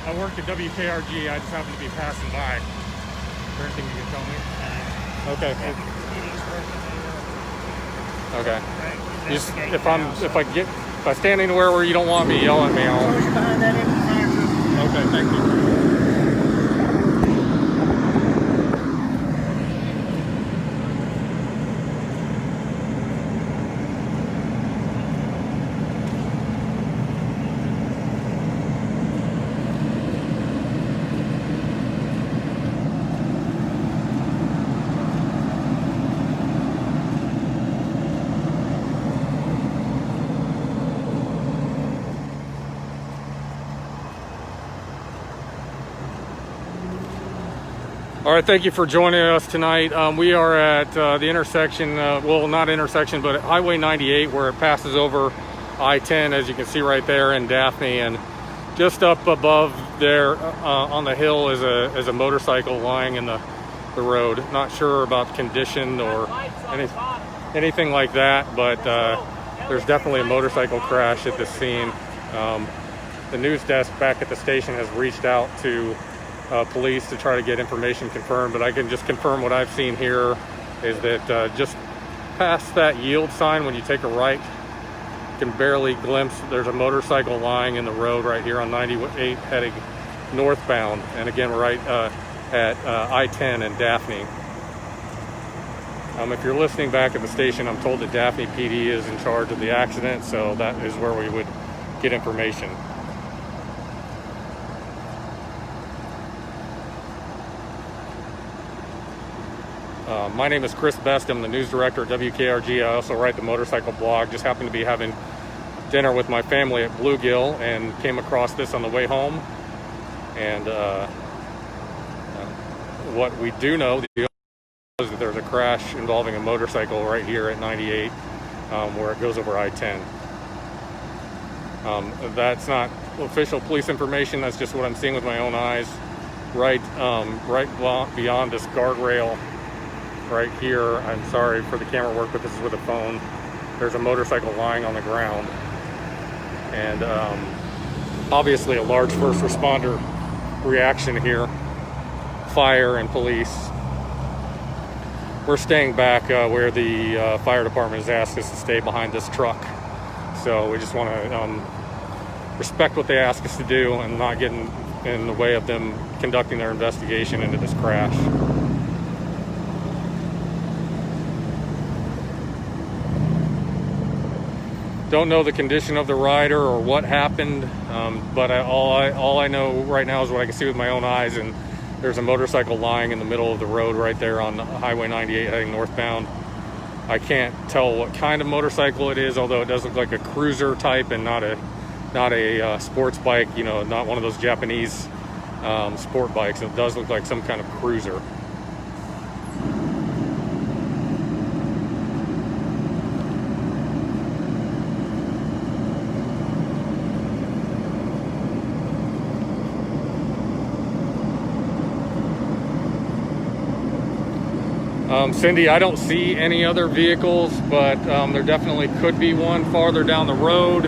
I work at WKRG. I just happened to be passing by. Is there anything you can tell me? Okay. Okay. Just if I stand anywhere where you don't want me, yell at me. Okay. Thank you. All right, thank you for joining us tonight. We are at the intersection, well, not intersection, but Highway 98, where it passes over I-10, as you can see right there in Daphne. And just up above there on the hill is a motorcycle lying in the road. Not sure about condition or anything like that, but there's definitely a motorcycle crash at the scene. The news desk back at the station has reached out to police to try to get information confirmed, but I can just confirm what I've seen here is that just past that yield sign, when you take a right, you can barely glimpse there's a motorcycle lying in the road right here on 98 heading northbound, and again right at I-10 and Daphne. If you're listening back at the station, I'm told that Daphne PD is in charge of the accident, so that is where we would get information. My name is Chris Best. I'm the news director at WKRG. I also write the motorcycle blog. Just happened to be having dinner with my family at Bluegill and came across this on the way home. And what we do know is that there's a crash involving a motorcycle right here at 98 where it goes over I-10. That's not official police information. That's just what I'm seeing with my own eyes. Right beyond this guardrail right here, I'm sorry for the camera work, but this is with a phone. There's a motorcycle lying on the ground, and obviously a large first responder reaction here, fire and police. We're staying back where the fire department has asked us to stay behind this truck, so we just want to respect what they ask us to do and not get in the way of them conducting their investigation into this crash. Don't know the condition of the rider or what happened, but all I know right now is what I can see with my own eyes, and there's a motorcycle lying in the middle of the road right there on Highway 98 heading northbound. I can't tell what kind of motorcycle it is, although it does look like a cruiser type and not a sports bike, you know, not one of those Japanese sport bikes. It does look like some kind of cruiser. Cindy, I don't see any other vehicles, but there definitely could be one farther down the road.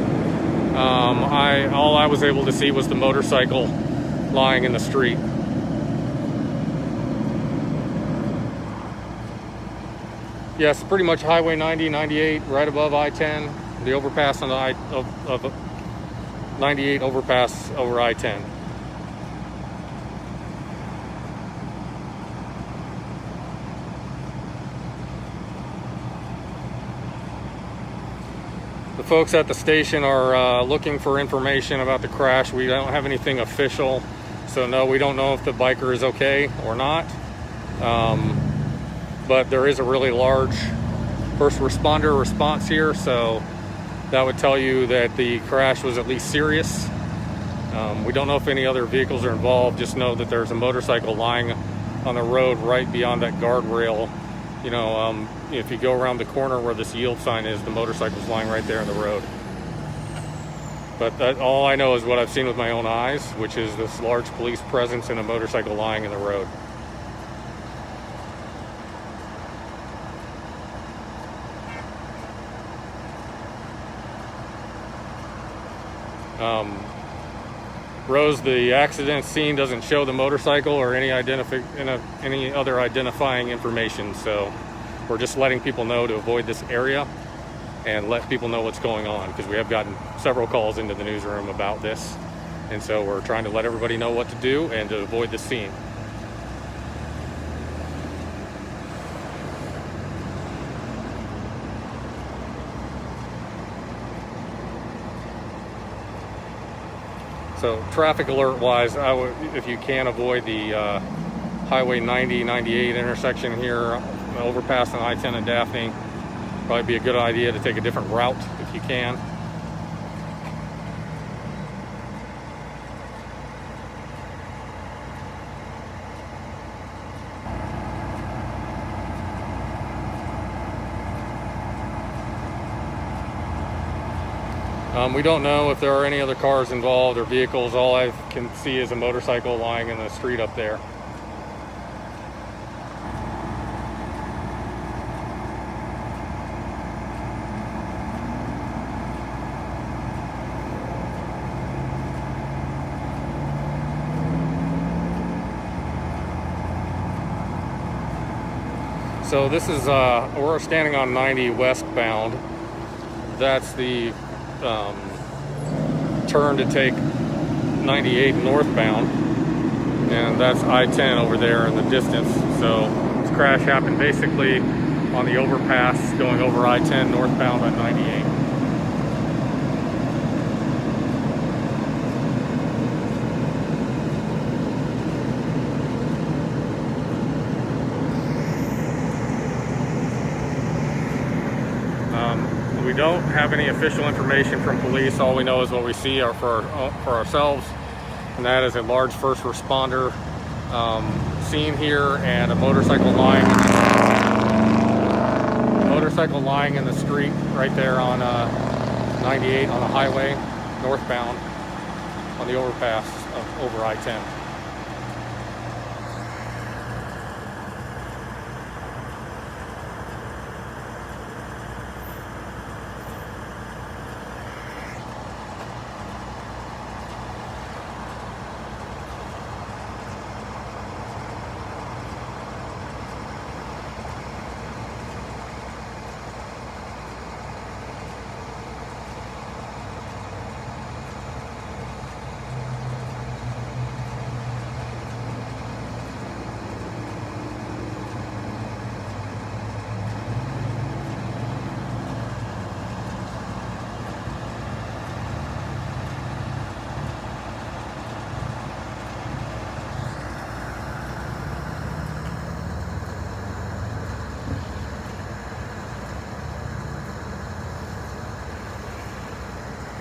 All I was able to see was the motorcycle lying in the street. Yes, pretty much Highway 90, 98, right above I-10, the overpass on the 98 overpass over I-10. The folks at the station are looking for information about the crash. We don't have anything official, so no, we don't know if the biker is okay or not. But there is a really large first responder response here, so that would tell you that the crash was at least serious. We don't know if any other vehicles are involved, just know that there's a motorcycle lying on the road right beyond that guardrail. You know, if you go around the corner where this yield sign is, the motorcycle's lying right there in the road. But all I know is what I've seen with my own eyes, which is this large police presence and a motorcycle lying in the road. Rose, the accident scene doesn't show the motorcycle or any other identifying information, so we're just letting people know to avoid this area and let people know what's going on, because we have gotten several calls into the newsroom about this, and so we're trying to let everybody know what to do and to avoid the scene. So traffic alert wise, if you can avoid the Highway 90-98 intersection here, overpass on I-10 and Daphne, probably be a good idea to take a different route if you can. We don't know if there are any other cars involved or vehicles. All I can see is a motorcycle lying in the street up there. So this is, we're standing on 90 westbound. That's the turn to take 98 northbound, and that's I-10 over there in the distance. So this crash happened basically on the overpass going over I-10 northbound at 98. We don't have any official information from police. All we know is what we see are for ourselves, and that is a large first responder scene here and a motorcycle lying in the street right there on 98 on the highway northbound on the overpass over I-10.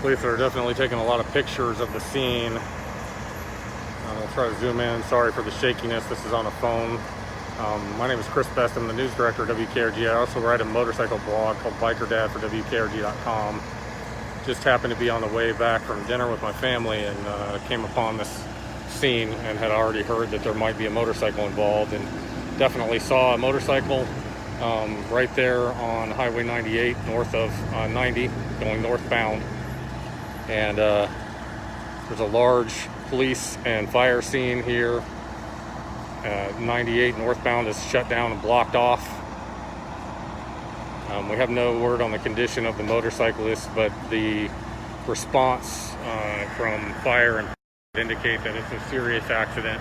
Police are definitely taking a lot of pictures of the scene. I'll try to zoom in. Sorry for the shakiness. This is on a phone. My name is Chris Best. I'm the news director at WKRG. I also write a motorcycle blog called Biker Dad for WKRG.com. Just happened to be on the way back from dinner with my family and came upon this scene and had already heard that there might be a motorcycle involved, and definitely saw a motorcycle right there on Highway 98 north of 90 going northbound. And there's a large police and fire scene here. 98 northbound is shut down and blocked off. We have no word on the condition of the motorcyclist, but the response from fire and indicate that it's a serious accident.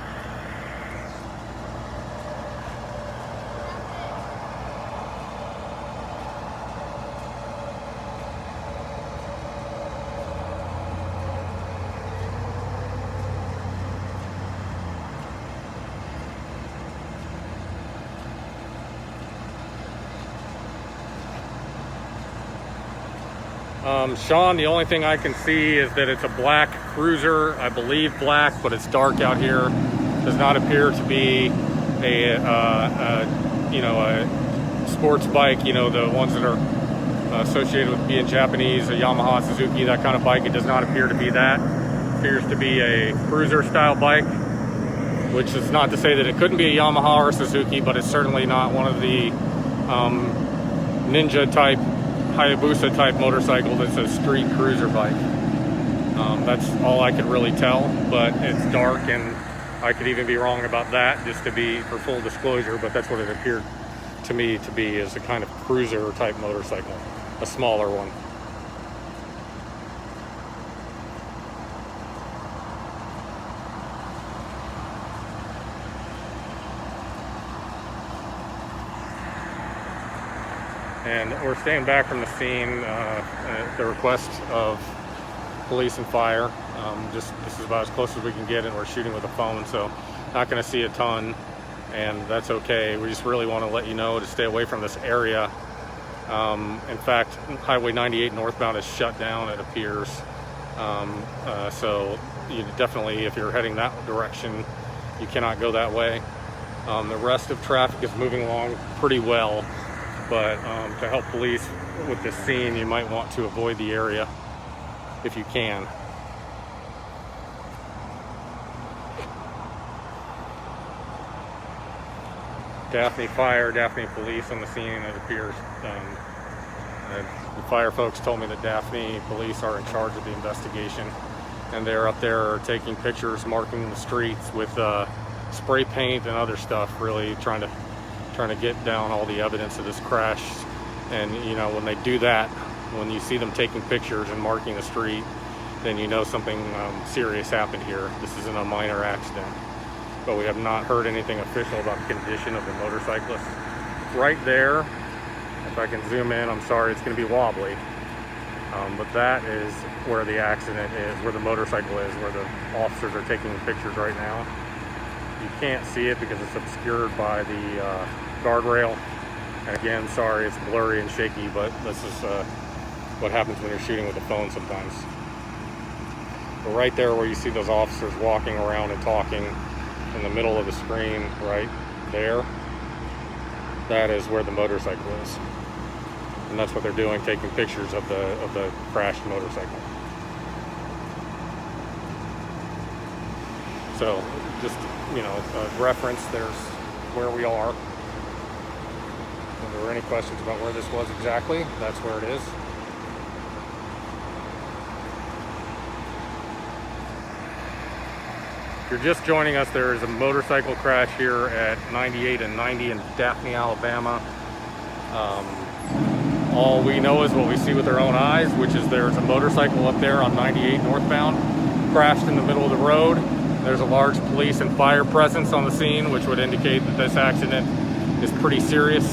Sean, the only thing I can see is that it's a black cruiser, I believe black, but it's dark out here. Does not appear to be a sports bike, the ones that are associated with being Japanese, a Yamaha, Suzuki, that kind of bike. It does not appear to be that. It appears to be a cruiser style bike, which is not to say that it couldn't be a Yamaha or a Suzuki, but it's certainly not one of the Ninja type, Hayabusa type motorcycle that's a street cruiser bike. That's all I could really tell, but it's dark and I could even be wrong about that, just to be for full disclosure, but that's what it appeared to me to be, is a kind of cruiser type motorcycle, a smaller one. And we're staying back from the scene at the request of police and fire. This is about as close as we can get, and we're shooting with a phone, so not going to see a ton, and that's okay. We just really want to let you know to stay away from this area. In fact, Highway 98 northbound is shut down, it appears. So you definitely, if you're heading that direction, you cannot go that way. The rest of traffic is moving along pretty well, but to help police with this scene, you might want to avoid the area if you can. Daphne Fire, Daphne Police on the scene, it appears. The fire folks told me that Daphne Police are in charge of the investigation, and they're up there taking pictures, marking the streets with spray paint and other stuff, really trying to get down all the evidence of this crash. And you know, when they do that, when you see them taking pictures and marking the street, then you know something serious happened here. This isn't a minor accident. But we have not heard anything official about the condition of the motorcyclist. Right there, if I can zoom in, I'm sorry, it's going to be wobbly. But that is where the accident is, where the motorcycle is, where the officers are taking the pictures right now. You can't see it because it's obscured by the guardrail. And again, sorry, it's blurry and shaky, but this is what happens when you're shooting with a phone sometimes. But right there where you see those officers walking around and talking, in the middle of the screen right there, that is where the motorcycle is. And that's what they're doing, taking pictures of the crashed motorcycle. So just, you know, a reference, there's where we are. If there were any questions about where this was exactly, that's where it is. If you're just joining us, there is a motorcycle crash here at 98 and 90 in Daphne, Alabama. All we know is what we see with our own eyes, which is there's a motorcycle up there on 98 northbound, crashed in the middle of the road. There's a large police and fire presence on the scene, which would indicate that this accident is pretty serious.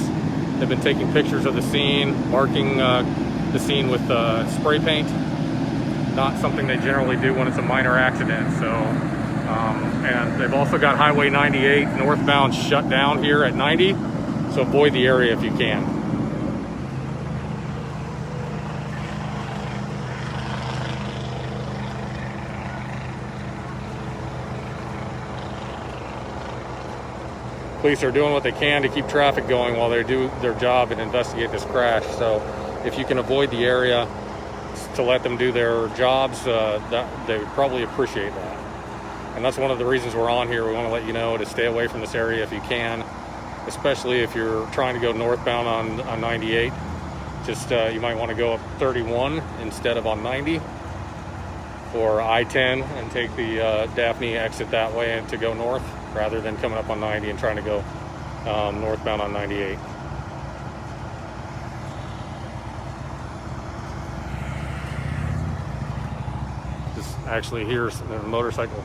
They've been taking pictures of the scene, marking the scene with spray paint. Not something they generally do when it's a minor accident. So. And they've also got Highway 98 northbound shut down here at 90, so avoid the area if you can. Police are doing what they can to keep traffic going while they do their job and investigate this crash. So if you can avoid the area to let them do their jobs, they would probably appreciate that. And that's one of the reasons we're on here. We want to let you know to stay away from this area if you can, especially if you're trying to go northbound on 98. Just you might want to go up 31 instead of on 90, or I-10 and take the Daphne exit that way and to go north, rather than coming up on 90 and trying to go northbound on 98. Just actually here's the motorcycle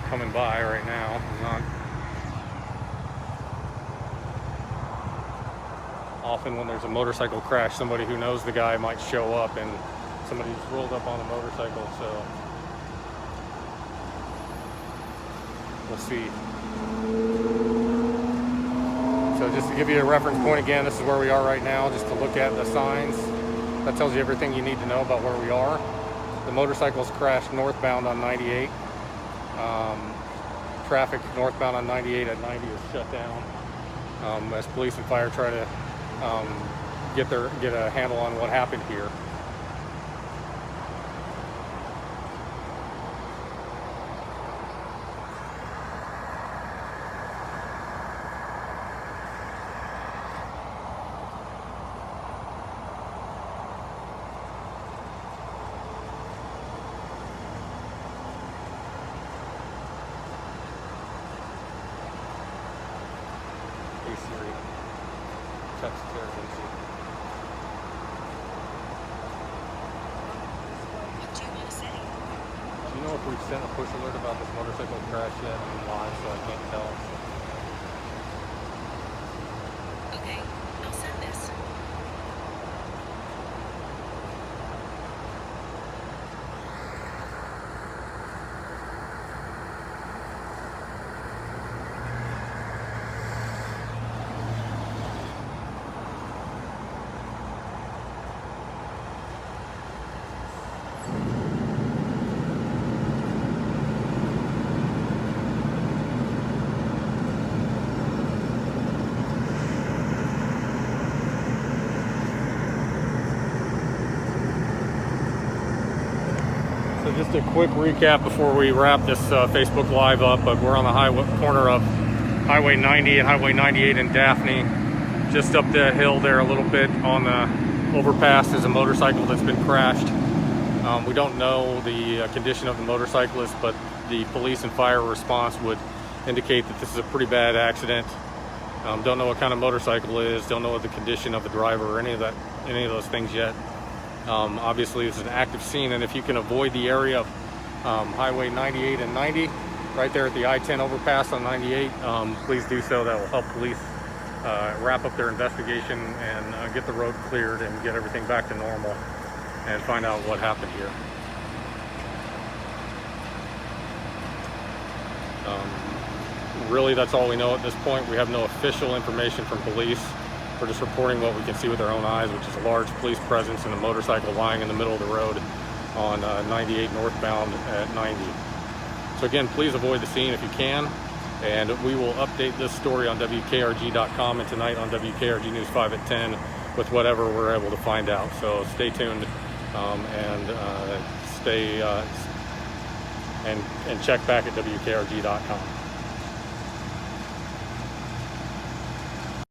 coming by right now. Often when there's a motorcycle crash, somebody who knows the guy might show up, and somebody's rolled up on a motorcycle, so we'll see. So just to give you a reference point again, this is where we are right now, just to look at the signs. That tells you everything you need to know about where we are. The motorcycles crashed northbound on 98. Traffic northbound on 98 at 90 is shut down as police and fire try to get a handle on what happened here. see Siri. Text Siri. What do you want to say? Do you know if we've sent a push alert about this motorcycle crash yet? I'm live, so I can't tell. Okay, I'll send this. So just a quick recap before we wrap this Facebook Live up, but we're on the corner of Highway 90 and Highway 98 in Daphne. Just up the hill there a little bit on the overpass is a motorcycle that's been crashed. We don't know the condition of the motorcyclist, but the police and fire response would indicate that this is a pretty bad accident. Don't know what kind of motorcycle it is, don't know what the condition of the driver or any of those things yet. Obviously it's an active scene, and if you can avoid the area of Highway 98 and 90 right there at the I-10 overpass on 98, please do so. That will help police wrap up their investigation and get the road cleared and get everything back to normal and find out what happened here. Really, that's all we know at this point. We have no official information from police. We're just reporting what we can see with our own eyes, which is a large police presence and a motorcycle lying in the middle of the road on 98 northbound at 90. So again, please avoid the scene if you can, and we will update this story on WKRG.com and tonight on WKRG News 5 at 10 with whatever we're able to find out. So stay tuned and stay and check back at WKRG.com.